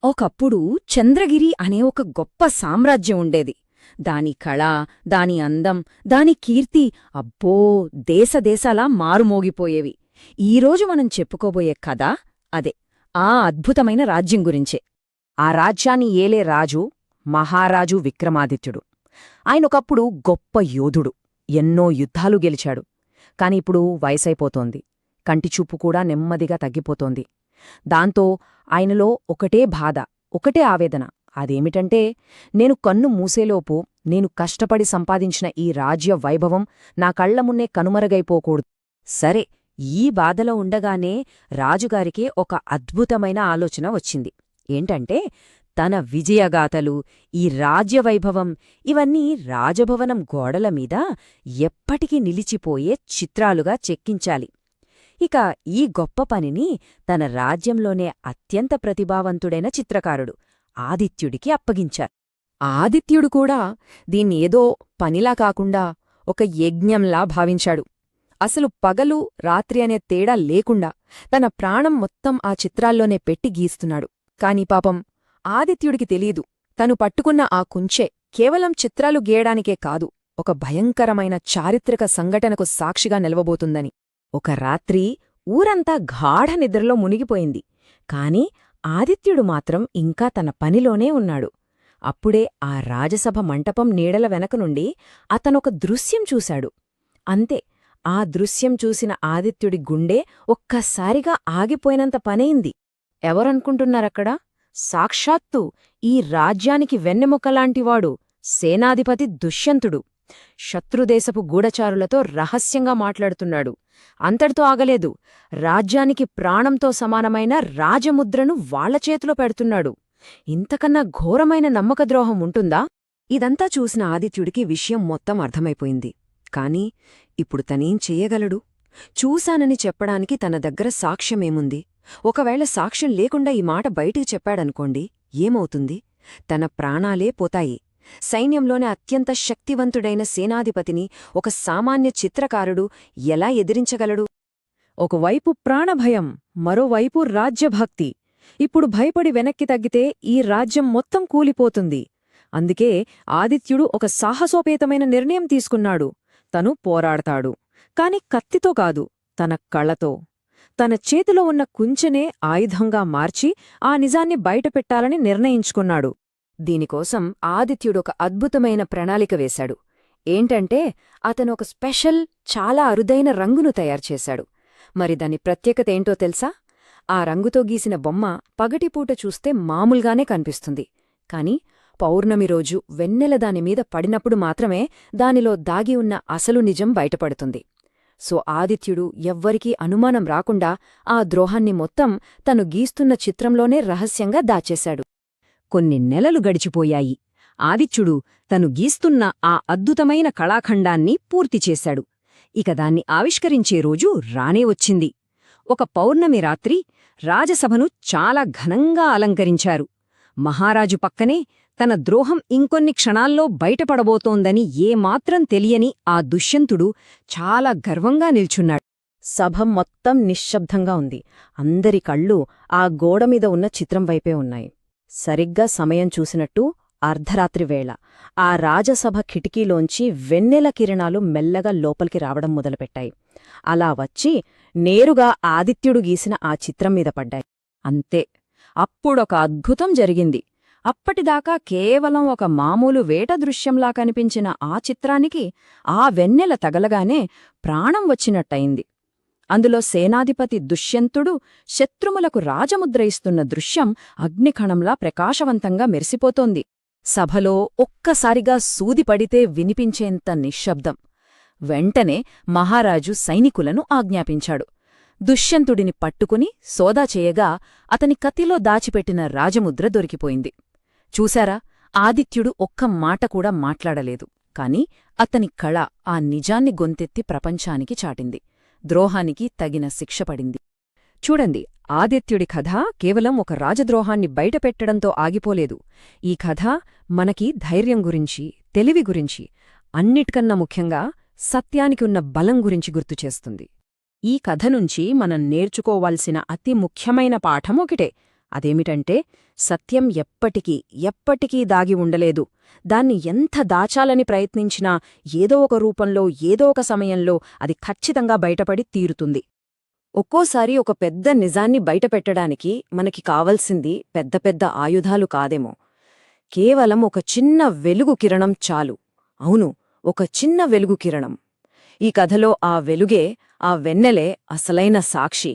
ఒకప్పుడు చంద్రగిరి అనే ఒక గొప్ప సామ్రాజ్యం ఉండేది. దాని కళ, దాని అందం, దాని కీర్తి అబ్బో దేశదేశాలా మారుమోగిపోయేవి. ఈరోజు మనం చెప్పుకోబోయే కథ అదే, ఆ అద్భుతమైన రాజ్యం గురించే. ఆ రాజ్యాన్ని ఏలే రాజు మహారాజు విక్రమాదిత్యుడు. ఆయనొకప్పుడు గొప్ప యోధుడు, ఎన్నో యుద్ధాలు గెలిచాడు. కాని ఇప్పుడు వయసైపోతోంది, కంటిచూపు కూడా నెమ్మదిగా తగ్గిపోతోంది. దాంతో ఆయనలో ఒకటే బాధ, ఒకటే ఆవేదన. అదేమిటంటే, నేను కన్ను మూసేలోపు నేను కష్టపడి సంపాదించిన ఈ రాజ్య వైభవం నా కళ్లమున్నే కనుమరుగైపోకూడదు. సరే, ఈ బాధలో ఉండగానే రాజుగారికి ఒక అద్భుతమైన ఆలోచన వచ్చింది. ఏంటంటే, తన విజయగాథలు, ఈ రాజ్యవైభవం ఇవన్నీ రాజభవనం గోడలమీద ఎప్పటికీ నిలిచిపోయే చిత్రాలుగా చెక్కించాలి. ఇక ఈ గొప్ప పనిని తన రాజ్యంలోనే అత్యంత ప్రతిభావంతుడైన చిత్రకారుడు ఆదిత్యుడికి అప్పగించారు. ఆదిత్యుడు కూడా దీన్నేదో పనిలా కాకుండా ఒక యజ్ఞంలా భావించాడు. అసలు పగలు రాత్రి అనే తేడా లేకుండా తన ప్రాణం మొత్తం ఆ చిత్రాల్లోనే పెట్టి గీస్తున్నాడు. కాని పాపం ఆదిత్యుడికి తెలీదు, తను పట్టుకున్న ఆ కుంచె కేవలం చిత్రాలు గీయడానికే కాదు, ఒక భయంకరమైన చారిత్రక సంఘటనకు సాక్షిగా నిలవబోతుందని. ఒక రాత్రి ఊరంతా గాఢ నిద్రలో మునిగిపోయింది. కాని ఆదిత్యుడు మాత్రం ఇంకా తన పనిలోనే ఉన్నాడు. అప్పుడే ఆ రాజసభ మంటపం నీడల వెనకనుండి అతనొక దృశ్యం చూశాడు. అంతే, ఆ దృశ్యం చూసిన ఆదిత్యుడి గుండె ఒక్కసారిగా ఆగిపోయినంత పనైంది. ఎవరనుకుంటున్నారక్కడ? సాక్షాత్తు ఈ రాజ్యానికి వెన్నెముకలాంటివాడు సేనాధిపతి దుష్యంతుడు. శత్రుదేశపు గూఢచారులతో రహస్యంగా మాట్లాడుతున్నాడు. అంతటితో ఆగలేదు, రాజ్యానికి ప్రాణంతో సమానమైన రాజముద్రను వాళ్ల చేతిలో పెడుతున్నాడు. ఇంతకన్నా ఘోరమైన నమ్మకద్రోహం ఉంటుందా? ఇదంతా చూసిన ఆదిత్యుడికి విషయం మొత్తం అర్థమైపోయింది. కాని ఇప్పుడు తనేం చెయ్యగలడు? చూశానని చెప్పడానికి తన దగ్గర సాక్ష్యమేముంది? ఒకవేళ సాక్ష్యం లేకుండా ఈ మాట బయటికి చెప్పాడనుకోండి, ఏమవుతుంది? తన ప్రాణాలే పోతాయి. సైన్యంలోనే అత్యంత శక్తివంతుడైన సేనాధిపతిని ఒక సామాన్య చిత్రకారుడు ఎలా ఎదిరించగలడు? ఒకవైపు ప్రాణభయం, మరోవైపు రాజ్యభక్తి. ఇప్పుడు భయపడి వెనక్కి తగ్గితే ఈ రాజ్యం మొత్తం కూలిపోతుంది. అందుకే ఆదిత్యుడు ఒక సాహసోపేతమైన నిర్ణయం తీసుకున్నాడు. తను పోరాడతాడు, కాని కత్తితో కాదు, తన కళతో. తన చేతిలో ఉన్న కుంచెనే ఆయుధంగా మార్చి ఆ నిజాన్ని బయటపెట్టాలని నిర్ణయించుకున్నాడు. దీనికోసం ఆదిత్యుడొక అద్భుతమైన ప్రణాళిక వేశాడు. ఏంటంటే, అతనొక స్పెషల్, చాలా అరుదైన రంగును తయారుచేశాడు. మరి దాని ప్రత్యేకతేంటో తెలుసా? ఆ రంగుతో గీసిన బొమ్మ పగటిపూట చూస్తే మామూలుగానే కనిపిస్తుంది. కాని పౌర్ణమి రోజు వెన్నెల దానిమీద పడినప్పుడు మాత్రమే దానిలో దాగి ఉన్న అసలు నిజం బయటపడుతుంది. సో ఆదిత్యుడు ఎవ్వరికీ అనుమానం రాకుండా ఆ ద్రోహాన్ని మొత్తం తను గీస్తున్న చిత్రంలోనే రహస్యంగా దాచేశాడు. కొన్ని నెలలు గడిచిపోయాయి. ఆదిత్యుడు తను గీస్తున్న ఆ అద్భుతమైన కళాఖండాన్ని పూర్తిచేశాడు. ఇక దాన్ని ఆవిష్కరించే రోజు రానే వచ్చింది. ఒక పౌర్ణమి రాత్రి రాజసభను చాలా ఘనంగా అలంకరించారు. మహారాజు పక్కనే తన ద్రోహం ఇంకొన్ని క్షణాల్లో బయటపడబోతోందని ఏమాత్రం తెలియని ఆ దుష్యంతుడు చాలా గర్వంగా నిల్చున్నాడు. సభ మొత్తం నిశ్శబ్దంగా ఉంది. అందరి కళ్ళు ఆ గోడమీద ఉన్న చిత్రం వైపే ఉన్నాయి. సరిగ్గా సమయం చూసినట్టు అర్ధరాత్రి వేళ ఆ రాజసభ కిటికీలోంచి వెన్నెల కిరణాలు మెల్లగా లోపలికి రావడం మొదలుపెట్టాయి. అలా వచ్చి నేరుగా ఆదిత్యుడు గీసిన ఆ చిత్రం మీద పడ్డాయి. అంతే, అప్పుడొక అద్భుతం జరిగింది. అప్పటిదాకా కేవలం ఒక మామూలు వేట దృశ్యంలా కనిపించిన ఆ చిత్రానికి ఆ వెన్నెల తగలగానే ప్రాణం వచ్చినట్టయింది. అందులో సేనాధిపతి దుష్యంతుడు శత్రుములకు రాజముద్ర ఇస్తున్న దృశ్యం అగ్నికణంలా ప్రకాశవంతంగా మెరిసిపోతోంది. సభలో ఒక్కసారిగా సూదిపడితే వినిపించేంత నిశ్శబ్దం. వెంటనే మహారాజు సైనికులను ఆజ్ఞాపించాడు. దుష్యంతుడిని పట్టుకుని సోదా చేయగా అతని కత్తిలో దాచిపెట్టిన రాజముద్ర దొరికిపోయింది. చూశారా, ఆదిత్యుడు ఒక్క మాట కూడా మాట్లాడలేదు. కాని అతని కళ ఆ నిజాన్ని గొంతెత్తి ప్రపంచానికి చాటింది. ద్రోహానికి తగిన శిక్ష పడింది. చూడండి, ఆదిత్యుడి కథ కేవలం ఒక రాజద్రోహాన్ని బయటపెట్టడంతో ఆగిపోలేదు. ఈ కథ మనకి ధైర్యం గురించి, తెలివి గురించి, అన్నిటికన్నా ముఖ్యంగా సత్యానికి ఉన్న బలం గురించి గుర్తుచేస్తుంది. ఈ కథ నుంచి మనం నేర్చుకోవాల్సిన అతి ముఖ్యమైన పాఠం ఒకటే, అదేమిటంటే సత్యం ఎప్పటికీ దాగి ఉండలేదు. దాన్ని ఎంత దాచాలని ప్రయత్నించినా ఏదో ఒక రూపంలో ఏదో ఒక సమయంలో అది ఖచ్చితంగా బయటపడి తీరుతుంది. ఒక్కోసారి ఒక పెద్ద నిజాన్ని బయటపెట్టడానికి మనకి కావలసింది పెద్ద పెద్ద ఆయుధాలు కాదేమో, కేవలం ఒక చిన్న వెలుగు కిరణం చాలు. అవును, ఒక చిన్న వెలుగు కిరణం. ఈ కథలో ఆ వెలుగే, ఆ వెన్నెలే అసలైన సాక్షి.